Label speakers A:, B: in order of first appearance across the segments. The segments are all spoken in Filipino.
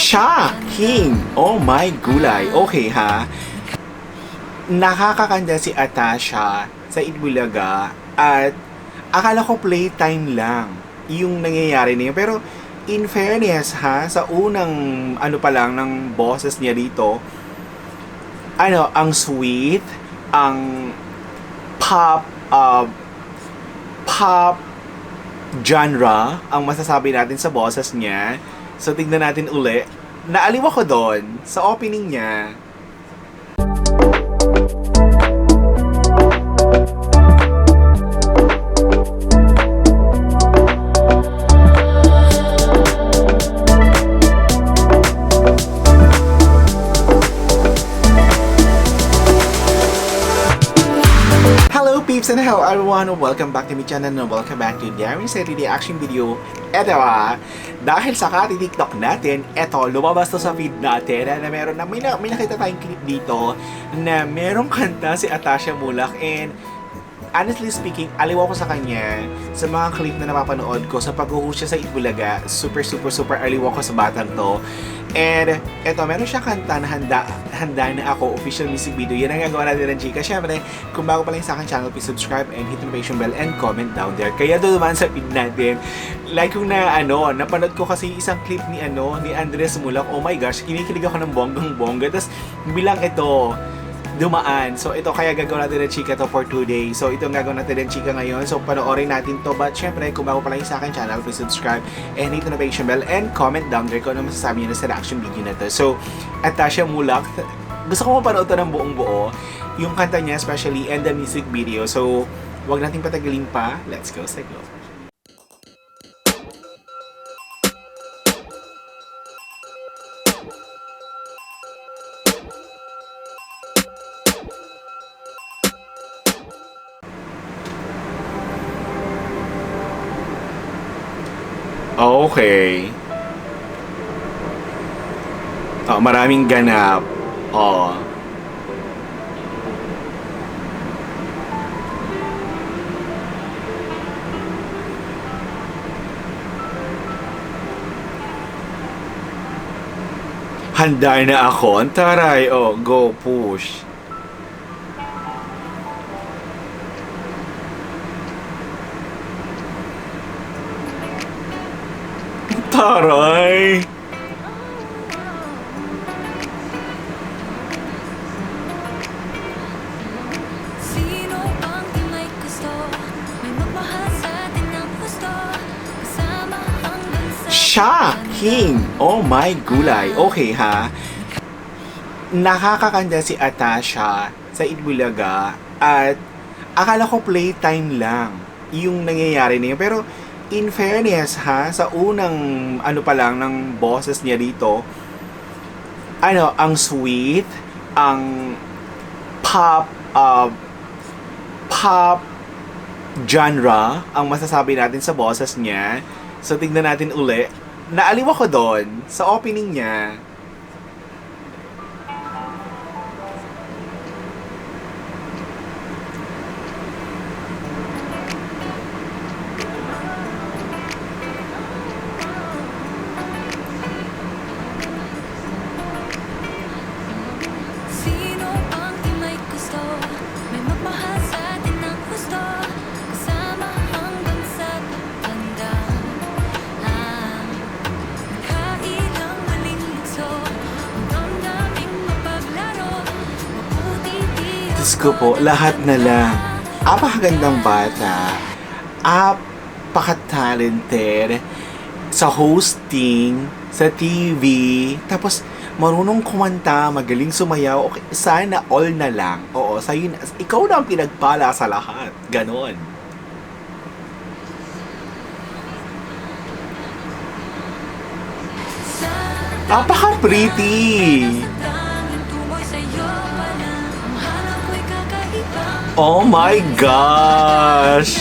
A: Shocking! Oh my gulay. Okay ha. Nakakakanda si Atasha sa Itbulaga at akala ko playtime lang yung nangyayari niya. Pero in fairness ha, sa unang ano pa lang ng boses niya dito, ang sweet, ang pop, pop genre ang masasabi natin sa boses niya. So tignan natin uli. Naaliw ako doon sa opening niya. Hello peeps and hello everyone! Welcome back to my channel and welcome back to Darren's reaction video. Eto dahil sa TikTok natin, lumabas to sa feed natin na meron na may nakita tayong clip dito na merong kanta si Atasha Mulak, and honestly speaking, aliw ako sa kanya sa mga clip na napapanood ko sa pag-uho siya sa Itbulaga. Super aliw ako sa batang to. And eto, meron siyang kanta na handa na ako, official music video. Yan ang gagawa natin ng Chika. Siyempre, kung bago pa lang sa akin channel, please subscribe and hit the notification bell and comment down there. Kaya doon naman sa feed natin, like kung napanood ko kasi isang clip ni Andres Mulak. Oh my gosh, kinikilig ako ng bonggang-bongga. Tapos bilang ito dumaan. So ito, kaya gagawin natin ng Chika to for 2 days. So ito ang gagawin natin ng Chika ngayon. So panoorin natin to. But syempre, kung bago pa lang sa akin channel, please subscribe and hit the notification bell and comment down there kung ano masasabi niyo na sa reaction video na to. So, Atasha Mulak, gusto ko mapanood to ng buong buo. Yung kanta niya, especially, and the music video. So, wag nating patagalin pa. Let's go, say go. Okay. Maraming ganap. Handa na ako. Taray. Go, push. Taray!
B: Sino ang di may gusto? May magmahal sa atin ng gusto. Kasama hanggang sa
A: Shocking! Oh my gulay. Okay ha. Nakakakanda si Atasha sa Itbulaga at akala ko playtime lang yung nangyayari niya. Pero in fairness ha, sa unang pa lang ng boses niya dito, ang sweet, ang pop, pop genre ang masasabi natin sa boses niya. So tignan natin uli. Naaliw ako doon sa opening niya.
B: Sino ang di may gusto? May magmahal sa atin ng gusto. Kasama hanggang sa pagtanda. Nakailang maling lukso. Ang damdaming mapaglaro. Mabuti di
A: Diyos ko po, lahat na lang. Apakagandang bata. Apaka-talented sa hosting, sa TV, tapos marunong kumanta, magaling sumayaw. Okay, sana all na lang. Oo, sa'yo na, ikaw na ang pinagpala sa lahat. Ganon. Apaka-pretty! Oh my gosh!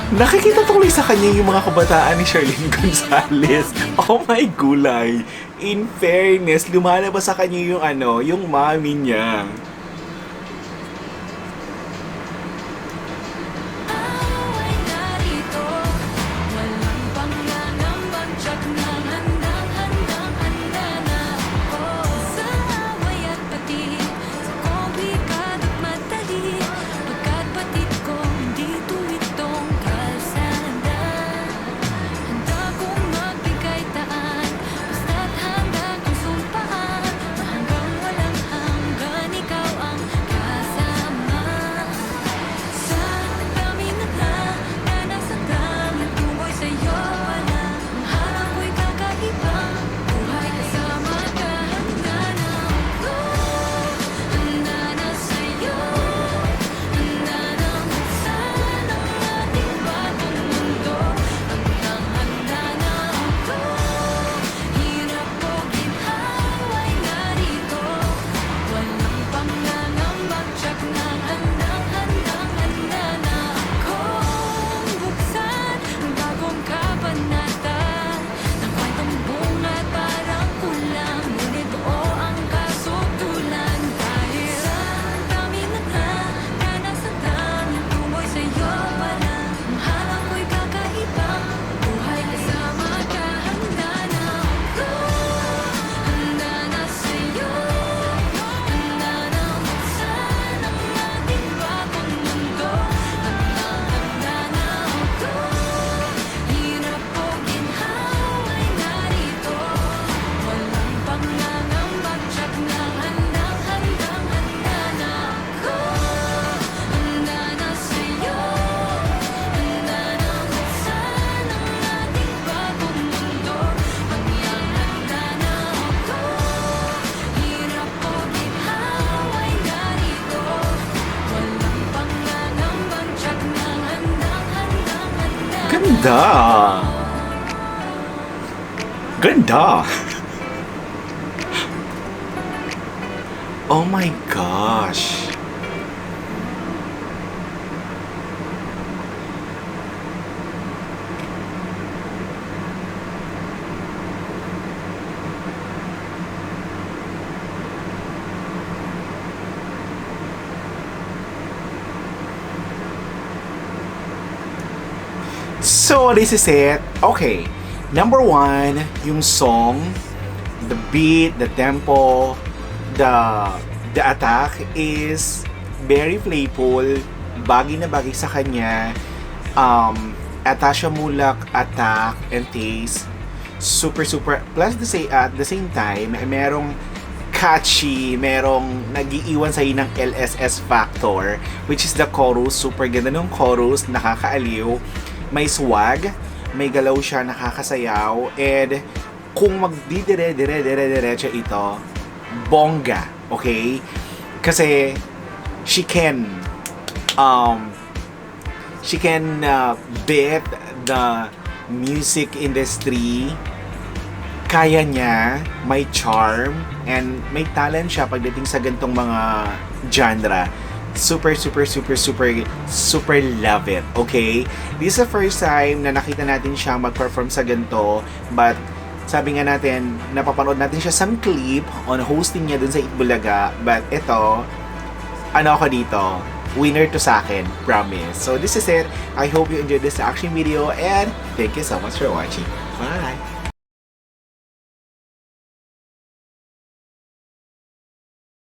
A: Nakikita tuloy sa kanya yung mga kabataan ni Charlene Gonzalez. Oh my gulay! In fairness, lumalabas sa kanya yung yung mommy niya. Ganda! Ganda! Oh my gosh! So, this is it. Okay. Number one, yung song, the beat, the tempo, the attack is very playful. Bagay na bagay sa kanya. Atasha Mulak, attack, and taste. Super. Plus, at the same time, merong catchy, merong nagiiwan sa'yo ng LSS factor, which is the chorus. Super ganda ng chorus, nakakaaliw. May swag, may galaw siya, nakakasayaw, and kung magdidire-dire-diretso ito, bongga, okay? Kasi she can beat the music industry. Kaya niya, may charm, and may talent siya pagdating sa gantong mga genre. Super love it, okay? This is the first time na nakita natin siya mag-perform sa ganito, but sabi nga natin, napapanood natin siya some clip on hosting niya dun sa Itbulaga, but ito, ano ako dito, winner to sa akin, promise. So this is it. I hope you enjoyed this action video, and thank you so much for watching. Bye!